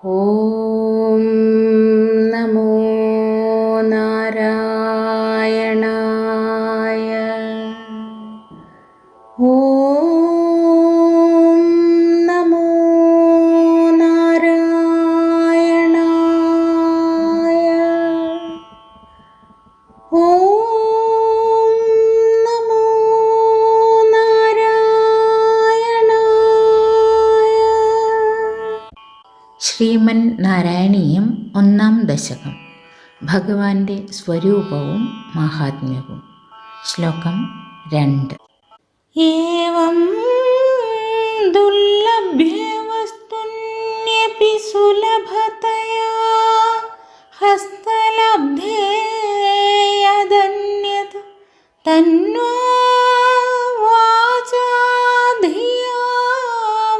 ഓം നമോ നാരായണായ. ഓം നമോ നാരായണായ. ഓം നമോ നാരായണായ. ശ്രീമൻ നാരായണീയം 1-ാം ദശകം. ഭഗവാന്റെ സ്വരൂപവും മാഹാത്മ്യവും. ശ്ലോകം 2. ഏവം ദുർലഭ്യവസ്തുന്യപി സുലഭതയാ ഹസ്തലബ്ധേയദന്യത് തന്വാ വാചാ ധിയാ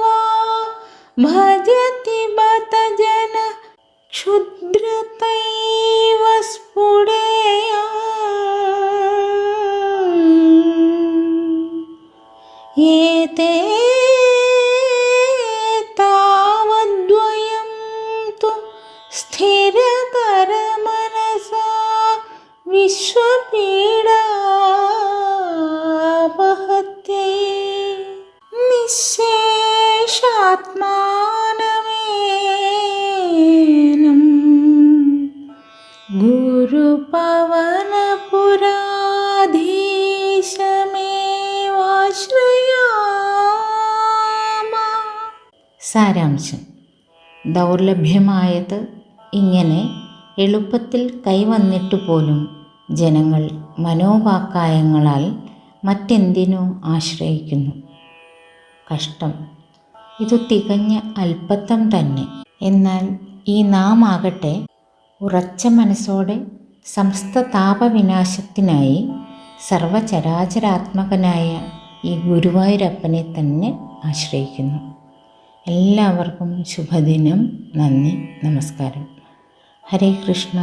വാ ഭജതി ബത ജന ക്ഷുദ്രതൈവ സ്ഫുടേയാ. ഏതേ താവദ്വയം തു സ്ഥിരതരമനസാ വിശ്വപീഡാപഹത്യൈ നിശ്ശേഷാത്മാനമേനം ഗുരുപവനപുരാധീശമേവാശ്രയാമ. സാരാംശം. ദൗർലഭ്യമായത് ഇങ്ങനെ എളുപ്പത്തിൽ കൈവന്നിട്ടു പോലും ജനങ്ങൾ മനോവാക്കായങ്ങളാൽ മറ്റെന്തിനോ ആശ്രയിക്കുന്നു. കഷ്ടം, ഇതു തികഞ്ഞ അല്പത്തം തന്നെ. എന്നാൽ ഈ നാം ആകട്ടെ ഉറച്ച മനസ്സോടെ സമസ്ത താപവിനാശത്തിനായി സർവചരാചരാത്മകനായ ഈ ഗുരുവായൂരപ്പനെ തന്നെ ആശ്രയിക്കുന്നു. എല്ലാവർക്കും ശുഭദിനം. നന്ദി, നമസ്കാരം. ഹരേ കൃഷ്ണ.